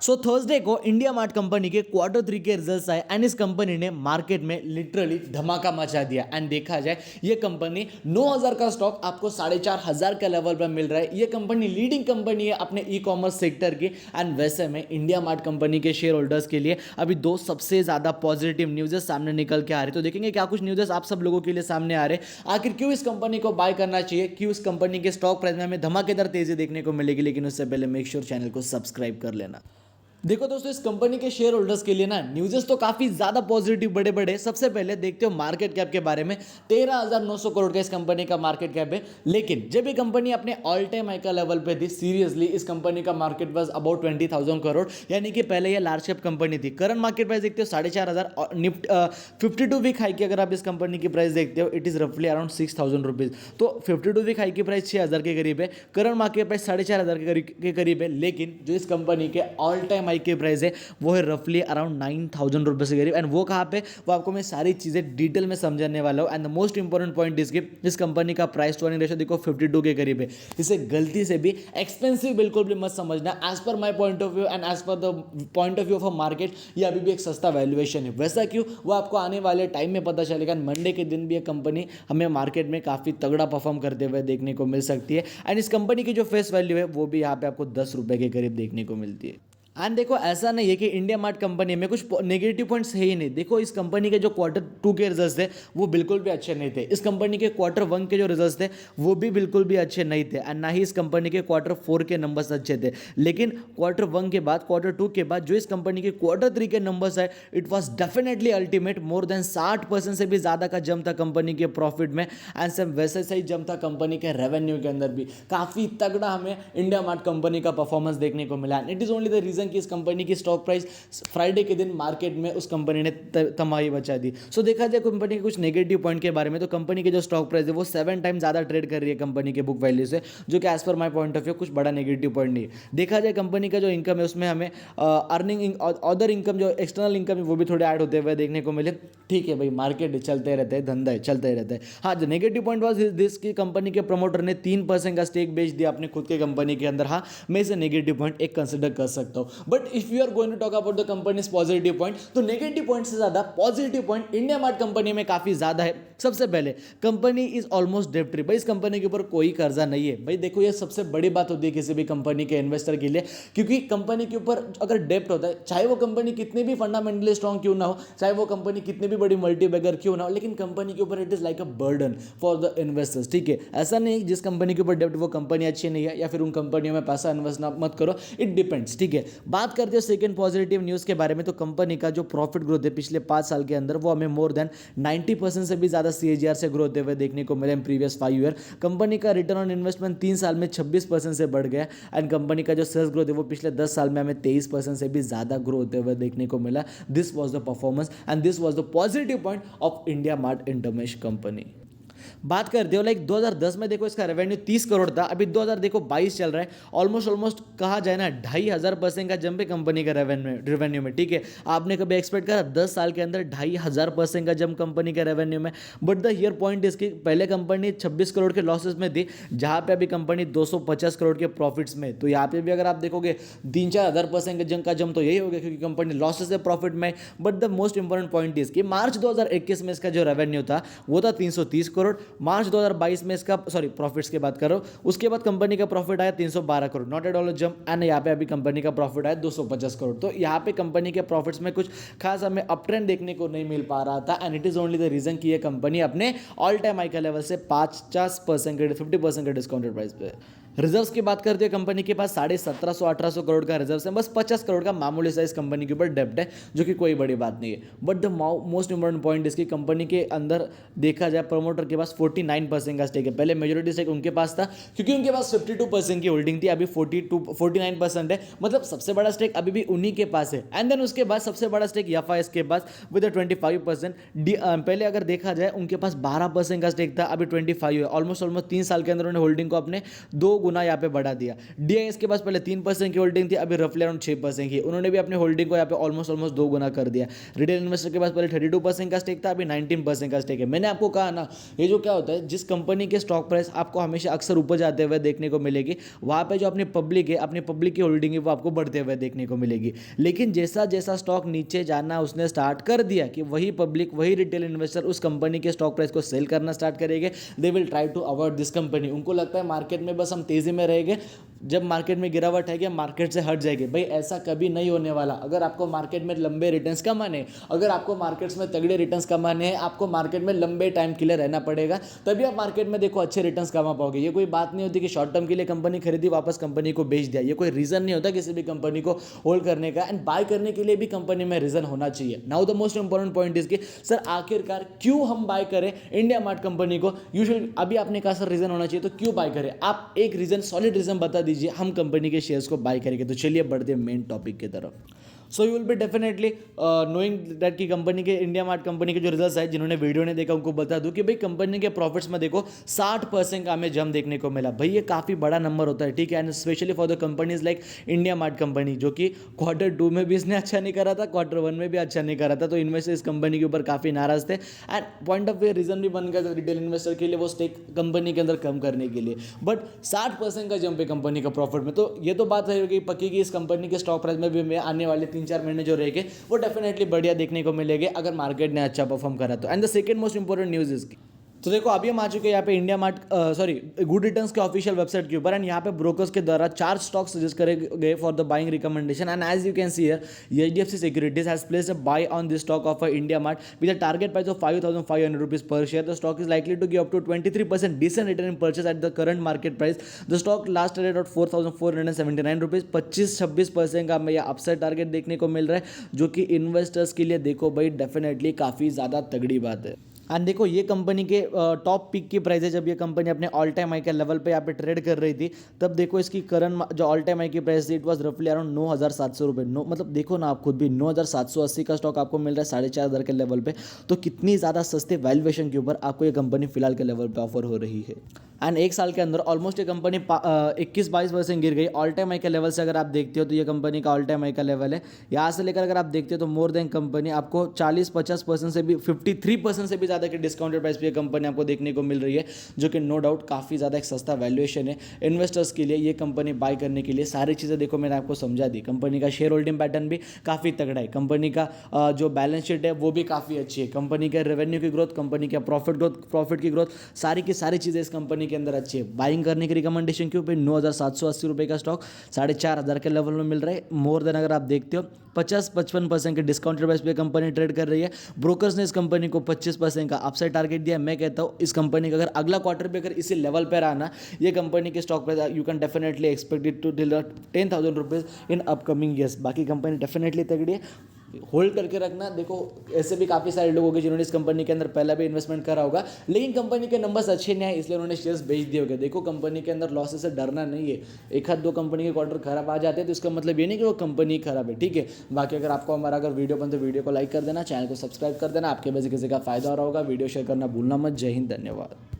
So Thursday को India mart company के quarter 3 के रिजल्ट्स आए एंड इस कंपनी ने मार्केट में लिटरली धमाका मचा दिया। एंड देखा जाए ये कंपनी 9,000 का स्टॉक आपको 4,500 के लेवल पर मिल रहा है। ये कंपनी लीडिंग कंपनी है अपने ई कॉमर्स सेक्टर की। एंड वैसे में इंडिया मार्ट कंपनी के शेयर होल्डर्स के लिए अभी दो सबसे ज़्यादा पॉजिटिव न्यूज़ सामने निकल के आ रहे। तो देखेंगे क्या कुछ न्यूज़ आप सब लोगों के लिए सामने आ रहे, आखिर क्यों इस कंपनी को बाय करना चाहिए, क्यों इस कंपनी के स्टॉक प्राइस में हमें धमाकेदार तेजी देखने को मिलेगी। लेकिन उससे पहले मेक श्योर चैनल को सब्सक्राइब कर लेना। देखो दोस्तों, इस कंपनी के शेयर होल्डर्स के लिए ना न्यूज़ेस तो काफी ज्यादा पॉजिटिव बड़े बड़े। सबसे पहले देखते हो मार्केट कैप के बारे में। 13,900 करोड़ का इस कंपनी का मार्केट कैप है। लेकिन जब ये कंपनी अपने ऑल टाइम हाई का लेवल पे थी, सीरियसली इस कंपनी का मार्केट वाज अबाउट 20,000 करोड़, यानी कि पहले ये लार्ज कैप कंपनी थी। करंट मार्केट प्राइस देखते हो 4,500। निफ्ट 52 वीक हाई की अगर आप इस कंपनी की प्राइस देखते हो, इट इज रफली अराउंड 6,000 रुपीज। तो 52 वीक हाई की प्राइस 6,000 के करीब है, करंट मार्केट प्राइस 4,500 के करीब है। लेकिन जो इस कंपनी के ऑल टाइम हाई की प्राइस है वो है रफली अराउंड 9,000 रुपीज के करीब। एंड वो कहाँ पे, वो आपको मैं सारी चीजें डिटेल में समझाने वाला हूँ। And the most important point इसकी, इस कंपनी का प्राइस टू अर्निंग रेशियो देखो 52 के करीब है। इसे गलती से भी एक्सपेंसिव बिल्कुल भी मत समझना। As per my point of view and as per the point of view of a market, ये अभी भी एक सस्ता वैल्यूएशन है। वैसा क्यों, वो आपको आने वाले टाइम में पता चलेगा। मंडे के दिन भी ये कंपनी हमें मार्केट में काफी तगड़ा परफॉर्म करते हुए देखने को मिल सकती है। एंड इस कंपनी की जो फेस वैल्यू है वो भी यहाँ पे आपको 10 रुपए के करीब देखने को मिलती है। एंड देखो, ऐसा नहीं है कि इंडिया मार्ट कंपनी में कुछ नेगेटिव पॉइंट्स है ही नहीं। देखो, इस कंपनी के जो क्वार्टर 2 के रिजल्ट्स थे वो बिल्कुल भी अच्छे नहीं थे। इस कंपनी के क्वार्टर 1 के जो रिजल्ट्स थे वो भी बिल्कुल भी अच्छे नहीं थे। एंड ना ही इस कंपनी के क्वार्टर 4 के नंबर्स अच्छे थे। लेकिन क्वार्टर 1 के बाद, क्वार्टर 2 के बाद जो इस कंपनी के क्वार्टर 3 के नंबर्स है, it was definitely ultimate. More than 60% से भी ज्यादा का जम था कंपनी के प्रॉफिट में। एंड सेम वैसे सही जम था कंपनी के रेवेन्यू के अंदर भी। काफी तगड़ा हमें इंडिया मार्ट कंपनी का परफॉर्मेंस देखने को मिला। It is only the reason कि इस कंपनी की स्टॉक प्राइस फ्राइडे के दिन मार्केट में उस कंपनी ने तबाही बचा दी। सो देखा जाए कंपनी के कुछ नेगेटिव पॉइंट के बारे में, तो कंपनी की जो स्टॉक प्राइस है वो 7 टाइम ज्यादा ट्रेड कर रही है कंपनी के बुक वैल्यू से, जो कि as per my point of view कुछ बड़ा नेगेटिव पॉइंट नहीं है। देखा जाए कंपनी का जो इनकम है उसमें हमें अर्निंग अदर इनकम, जो एक्सटर्नल इनकम है वो भी थोड़े ऐड होते हुए देखने को मिले। ठीक है भाई, मार्केट चलते रहते हैं, धंधा है चलते रहते हैं। हाँ, जो नेगेटिव पॉइंट वॉज दिस की कंपनी के प्रमोटर ने 3% का स्टेक बेच दिया अपने खुद के कंपनी के अंदर। हाँ, मैं इसे नेगेटिव पॉइंट एक कंसिडर कर सकता हूँ। But if you are going to talk about the company's positive point, तो नेगेटिव पॉइंट से ज्यादा positive point India mart company में काफी ज्यादा है। सबसे पहले company is almost debt free. भाई, इस कंपनी के ऊपर कोई कर्जा नहीं है। भाई देखो, ये सबसे बड़ी बात होती है किसी भी कंपनी के इन्वेस्टर के लिए, क्योंकि कंपनी के ऊपर अगर डेप्ट होता है, चाहे वो कंपनी कितनी भी फंडामेंटली स्ट्रॉन्ग क्यों ना हो, चाहे वो कंपनी कितनी भी बड़ी मल्टीबैगर क्यों ना हो, लेकिन कंपनी के ऊपर it is like a burden for the investors. ठीक है, ऐसा नहीं जिस कंपनी के ऊपर डेप्ट वो कंपनी अच्छी नहीं है या फिर उन कंपनियों में पैसा इन्वेस्ट मत करो, इट डिपेंड्स। ठीक है, बात करते हो सेकंड पॉजिटिव न्यूज के बारे में, तो कंपनी का जो प्रॉफिट ग्रोथ है पिछले 5 साल के अंदर वो हमें मोर देन 90% से भी ज्यादा CAGR से ग्रोथ होते हुए देखने को मिला इन प्रीवियस 5 ईयर। कंपनी का रिटर्न ऑन इन्वेस्टमेंट 3 साल में 26% से बढ़ गया। एंड कंपनी का जो सेल्स ग्रोथ है वो पिछले 10 साल में हमें 23% से भी ज्यादा ग्रो होते हुए देखने को मिला। This was the performance and this was the positive point of India mart Intermesh company. बात करते हो लाइक 2010 में देखो इसका रेवेन्यू 30 करोड़ था, अभी 2022 चल रहा है। ऑलमोस्ट कहा जाए ना 2,500% का जंप है कंपनी का रेवेन्यू में। ठीक है, आपने कभी एक्सपेक्ट करा 10 साल के अंदर 2,500% का जंप कंपनी के रेवेन्यू में? बट द हियर पॉइंट इसकी, पहले कंपनी 26 करोड़ के लॉसेस में थी, जहां पे अभी कंपनी 250 करोड़ के प्रॉफिट्स में। तो यहाँ पे भी अगर आप देखोगे 3-4,000% का जंप तो यही हो गया, क्योंकि कंपनी लॉसेस है प्रॉफिट में। But the most important point इसकी, मार्च 2021 में इसका जो रेवेन्यू था वो था 330 करोड़। मार्च 2022 में इसका, सॉरी प्रॉफिट्स की बात करो, उसके बाद कंपनी का प्रॉफिट आया 312 crore, not at all jump. And यहाँ पे अभी कंपनी का प्रॉफिट आया 250 करोड़। तो यहाँ पे कंपनी के प्रॉफिट्स में कुछ खास हमें अप ट्रेंड देखने को नहीं मिल पा रहा था। And it is only the reason कि ये कंपनी अपने ऑल टाइम हाई का लेवल से 50% के 50% के डिस्काउंटेड प्राइस पे। रिजर्व्स की बात करते हैं, कंपनी के पास 1750-1800 करोड़ का रिजर्व है। बस 50 करोड़ का मामूली साइज कंपनी के ऊपर डेब्ट है, जो कि कोई बड़ी बात नहीं है। But the most important point इसकी, कंपनी के अंदर देखा जाए प्रमोटर के पास 49% का स्टेक है। पहले मेजोरिटी स्टेक उनके पास था, क्योंकि उनके पास 52% की होल्डिंग थी, अभी 49% है। मतलब सबसे बड़ा स्टेक अभी भी उन्हीं के पास है। एंड देन उसके बाद सबसे बड़ा स्टेक YFI के पास विद 25%। पहले अगर देखा जाए उनके पास 12% का स्टेक था, अभी 25 है। ऑलमोस्ट 3 साल के अंदर उन्होंने होल्डिंग को अपने 2 गुना यहाँ पे बढ़ा दिया। DIS के पास पहले 3% की होल्डिंग थी, अभी रफली अराउंड 6% की, उन्होंने भी अपनी होल्डिंग को यहाँ पे ऑलमोस्ट 2 गुना कर दिया। रिटेल इन्वेस्टर के पास पहले 32% का स्टेक था, अभी 19% का स्टेक है। मैंने आपको कहा ना, ये जो क्या होता है, जिस कंपनी के स्टॉक प्राइस आपको हमेशा अक्सर ऊपर जाते हुए देखने को मिलेगी, वहाँ पे जो अपनी पब्लिक है, अपनी पब्लिक की होल्डिंग है, वो आपको बढ़ते हुए देखने को मिलेगी। लेकिन जैसा जैसा स्टॉक नीचे जाना उसने स्टार्ट कर दिया कि वही पब्लिक, वही रिटेल इन्वेस्टर उस कंपनी के स्टॉक प्राइस को सेल करना स्टार्ट करेंगे। They will try to avoid this company. उनको लगता है मार्केट में बस हम तेजी में रहेंगे, जब मार्केट में गिरावट है कि मार्केट से हट जाएंगे। भाई ऐसा कभी नहीं होने वाला। अगर आपको मार्केट में लंबे रिटर्न्स कमाने, अगर आपको मार्केट्स में तगड़े रिटर्न्स कमाने हैं, आपको मार्केट में लंबे टाइम के लिए रहना पड़ेगा, तभी आप मार्केट में देखो अच्छे रिटर्न्स कमा पाओगे। ये कोई बात नहीं होती कि शॉर्ट टर्म के लिए कंपनी खरीदी वापस कंपनी को बेच दिया। ये कोई रीजन नहीं होता किसी भी कंपनी को होल्ड करने का। एंड बाय करने के लिए भी कंपनी में रीजन होना चाहिए। Now the most important point is कि सर आखिरकार क्यों हम बाय करें इंडिया मार्ट कंपनी को। यूजुअली अभी आपने कहा सर रीजन होना चाहिए, तो क्यों बाय करें? आप एक रीजन, सॉलिड रीजन बता दीजिए, हम कंपनी के शेयर्स को बाय करेंगे। तो चलिए बढ़ते हैं मेन टॉपिक की तरफ। So you will be definitely knowing that कि कंपनी के, इंडिया मार्ट कंपनी के जो रिजल्ट्स है, जिन्होंने वीडियो नहीं देखा उनको बता दूं कि भाई कंपनी के प्रॉफिट्स में देखो 60% का हमें जंप देखने को मिला। भाई ये काफ़ी बड़ा नंबर होता है, ठीक है। And specially for the companies like India mart company, जो कि Q2 में भी इसने अच्छा नहीं करा था, Q1 में भी अच्छा नहीं करा था, तो इन्वेस्टर इस कंपनी के ऊपर काफ़ी नाराज थे। And point of view reason भी बन गया रिटेल इन्वेस्टर के लिए वो स्टेक कंपनी के अंदर कम करने के लिए। बट 60% का जंप है कंपनी का प्रॉफिट में, तो ये तो बात है पक्की कि इस कंपनी के स्टॉक प्राइस में भी आने वाले 3-4 महीने जो रहेंगे वो डेफिनेटली बढ़िया देखने को मिलेंगे अगर मार्केट ने अच्छा परफॉर्म करा तो। And the second most important news is, तो देखो अभी हम आ चुके हैं यहाँ पे इंडिया मार्ट गुड रिटर्न्स के ऑफिशियल वेबसाइट के ऊपर। एंड यहाँ पे ब्रोकर्स के द्वारा 4 स्टॉक सजेस्ट करे गए for the buying recommendation. And as you can see here, HDFC Securities has placed a buy on this stock of India Mart with a target price of 5,500 rupees per share. The stock is likely to give up to 23% decent return in purchase at the current market price. The stock last traded at 4,479 rupees. 25-26% का हमें यह upside target देखने को मिल रहा है, जो कि investors के लिए देखो भाई डेफिनेटली काफ़ी ज़्यादा तगड़ी बात है। एंड देखो ये कंपनी के टॉप पिक की प्राइस है, जब ये कंपनी अपने ऑल टाइम हाई के लेवल पे यहाँ पे ट्रेड कर रही थी, तब देखो इसकी करंट जो ऑल टाइम हाई की प्राइस थी, इट वाज रफली अराउंड 9,700 रुपये। मतलब देखो ना आप खुद भी, 9,780 का स्टॉक आपको मिल रहा है 4,500 के लेवल पे। तो कितनी ज़्यादा सस्ते वैल्यूएशन के ऊपर आपको ये कंपनी फिलहाल के लेवल पे ऑफर हो रही है। एंड एक साल के अंदर ऑलमोस्ट ये कंपनी 21-22% गिर गई। ऑल टाइम हाई के लेवल से अगर आप देखते हो तो ये कंपनी का ऑल टाइम हाई का लेवल है। यहाँ से लेकर अगर आप देखते हो तो मोर देन कंपनी आपको 40-50% से भी 53% से भी ज़्यादा की डिस्काउंटेड प्राइस पे ये कंपनी आपको देखने को मिल रही है, जो कि नो डाउट काफ़ी ज़्यादा एक सस्ता वैल्यूएशन है इन्वेस्टर्स के लिए। ये कंपनी बाय करने के लिए सारी चीज़ें देखो मैंने आपको समझा दी। कंपनी का शेयर होल्डिंग पैटर्न भी काफ़ी तगड़ा है, कंपनी का जो बैलेंस शीट है वो भी काफ़ी अच्छी है, कंपनी का रेवेन्यू की ग्रोथ, कंपनी का प्रॉफिट की ग्रोथ, सारी की सारी चीज़ें इस कंपनी के अंदर अच्छी है। बाइंग करने की रिकमेंडेशन क्यों? 9,780 रुपये का स्टॉक 4,500 के लेवल में मिल रहा है। मोर देन अगर आप देखते हो 50-55% के डिस्काउंटेड प्राइस पे कंपनी ट्रेड कर रही है। ब्रोकर्स ने इस कंपनी को 25% का अपसाइड टारगेट दिया। मैं कहता हूँ इस कंपनी का अगर अगला क्वार्टर पे अगर इसी लेवल पर आना, ये कंपनी के stock price you can definitely expect it to deliver 10,000 rupees in upcoming years. बाकी कंपनी डेफिनेटली तगड़ी है, होल्ड करके रखना। देखो ऐसे भी काफ़ी सारे लोग होंगे जिन्होंने इस कंपनी के अंदर पहले भी इन्वेस्टमेंट करा होगा, लेकिन कंपनी के नंबर्स अच्छे नहीं आए इसलिए उन्होंने शेयर्स बेच दिए होंगे। देखो कंपनी के अंदर लॉसेस से डरना नहीं है। 1-2 कंपनी के क्वार्टर खराब आ जाते हैं तो इसका मतलब ये नहीं कि वो कंपनी खराब है, ठीक है। बाकी अगर आपको हमारा अगर वीडियो बन तो वीडियो को लाइक कर देना, चैनल को सब्सक्राइब कर देना। आपके वजह किसी का फायदा हो रहा होगा, वीडियो शेयर करना भूलना मत। जय हिंद, धन्यवाद।